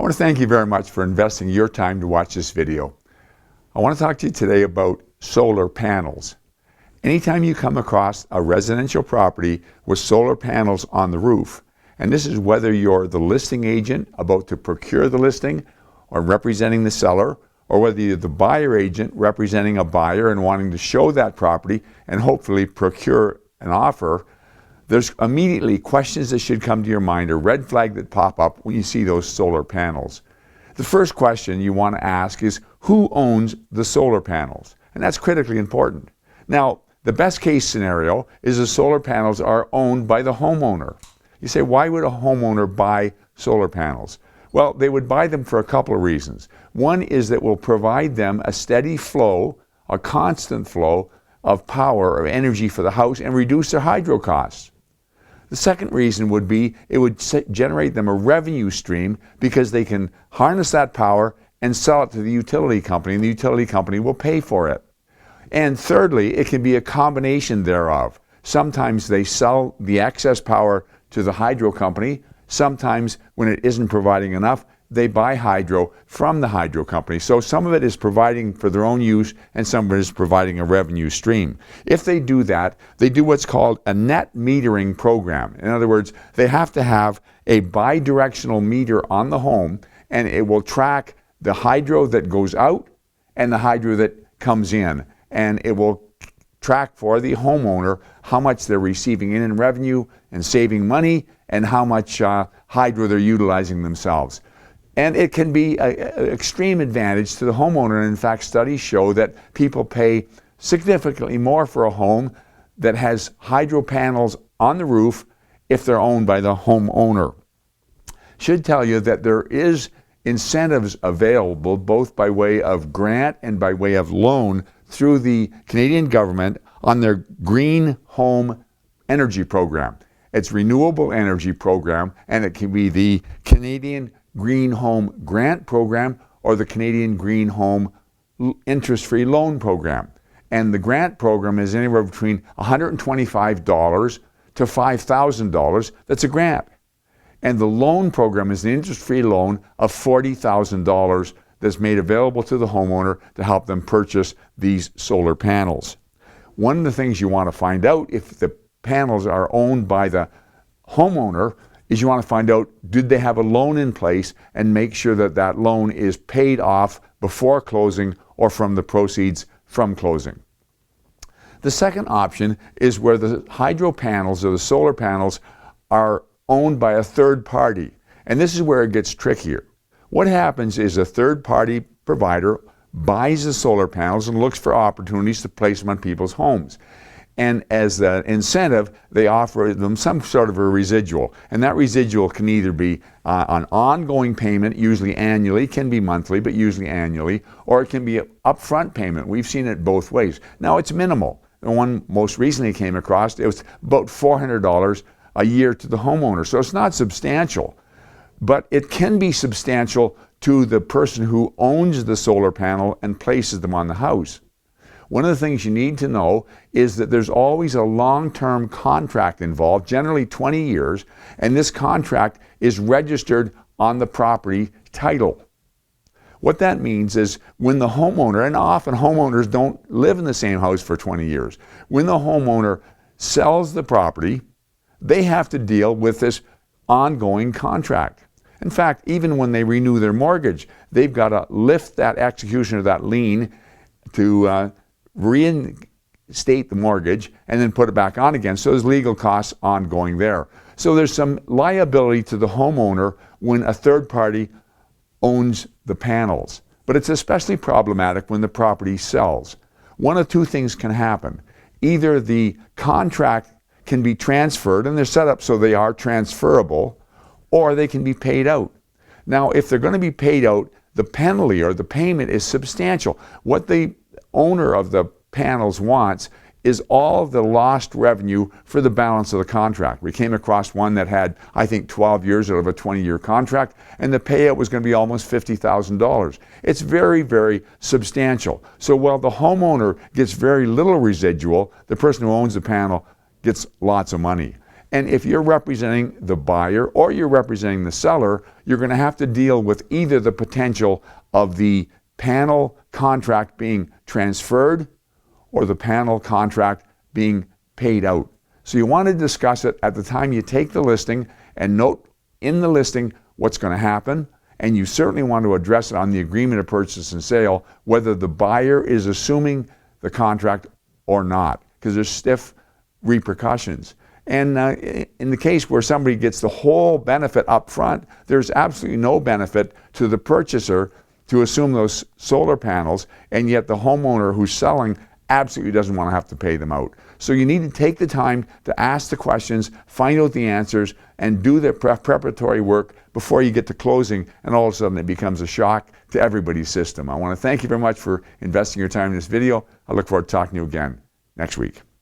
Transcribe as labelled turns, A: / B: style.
A: want to thank you very much for investing your time to watch this video. I want to talk to you today about solar panels. Anytime you come across a residential property with solar panels on the roof, and this is whether you're the listing agent about to procure the listing or representing the seller, or whether you're the buyer agent representing a buyer and wanting to show that property and hopefully procure an offer, there's immediately questions that should come to your mind, or red flag that pop up when you see those solar panels. The first question you want to ask is, who owns the solar panels? And that's critically important. Now, the best case scenario is the solar panels are owned by the homeowner. You say, why would a homeowner buy solar panels? Well, they would buy them for a couple of reasons. One is that it will provide them a steady flow, a constant flow of power or energy for the house and reduce their hydro costs. The second reason would be it would generate them a revenue stream because they can harness that power and sell it to the utility company, and the utility company will pay for it. And thirdly, it can be a combination thereof. Sometimes they sell the excess power to the hydro company. Sometimes when it isn't providing enough, they buy hydro from the hydro company. So some of it is providing for their own use and some of it is providing a revenue stream. If they do that, they do what's called a net metering program. In other words, they have to have a bidirectional meter on the home, and it will track the hydro that goes out and the hydro that comes in. And it will track for the homeowner how much they're receiving in revenue and saving money and how much hydro they're utilizing themselves. And it can be an extreme advantage to the homeowner. And in fact, studies show that people pay significantly more for a home that has hydro panels on the roof if they're owned by the homeowner. Should tell you that there is incentives available both by way of grant and by way of loan through the Canadian government on their Green Home Energy Program. It's Renewable Energy Program, and it can be the Canadian Green Home Grant Program or the Canadian Green Home Interest-Free Loan Program. And the grant program is anywhere between $125 to $5,000. That's a grant. And the loan program is an interest-free loan of $40,000 that's made available to the homeowner to help them purchase these solar panels. One of the things you want to find out if the panels are owned by the homeowner is you want to find out, did they have a loan in place, and make sure that that loan is paid off before closing or from the proceeds from closing. The second option is where the hydro panels or the solar panels are owned by a third party. And this is where it gets trickier. What happens is a third party provider buys the solar panels and looks for opportunities to place them on people's homes. And as an incentive, they offer them some sort of a residual. And that residual can either be an ongoing payment, usually annually, can be monthly, but usually annually, or it can be an upfront payment. We've seen it both ways. Now, it's minimal. The one most recently came across, it was about $400 a year to the homeowner. So it's not substantial, but it can be substantial to the person who owns the solar panel and places them on the house. One of the things you need to know is that there's always a long-term contract involved, generally 20 years, and this contract is registered on the property title. What that means is when the homeowner, and often homeowners don't live in the same house for 20 years, when the homeowner sells the property, they have to deal with this ongoing contract. In fact, even when they renew their mortgage, they've got to lift that execution of that lien to reinstate the mortgage and then put it back on again. So there's legal costs ongoing there. So there's some liability to the homeowner when a third party owns the panels. But it's especially problematic when the property sells. One of two things can happen. Either the contract can be transferred, and they're set up so they are transferable, or they can be paid out. Now, if they're going to be paid out, the penalty or the payment is substantial. What the owner of the panels wants is all of the lost revenue for the balance of the contract. We came across one that had, I think, 12 years out of a 20-year contract, and the payout was going to be almost $50,000. It's very, very substantial. So while the homeowner gets very little residual, the person who owns the panel gets lots of money. And if you're representing the buyer or you're representing the seller, you're going to have to deal with either the potential of the panel contract being transferred or the panel contract being paid out. So you want to discuss it at the time you take the listing and note in the listing what's going to happen. And you certainly want to address it on the agreement of purchase and sale, whether the buyer is assuming the contract or not, because there's stiff repercussions. And in the case where somebody gets the whole benefit up front, there's absolutely no benefit to the purchaser to assume those solar panels, and yet the homeowner who's selling absolutely doesn't want to have to pay them out. So you need to take the time to ask the questions, find out the answers, and do the preparatory work before you get to closing, and all of a sudden it becomes a shock to everybody's system. I want to thank you very much for investing your time in this video. I look forward to talking to you again next week.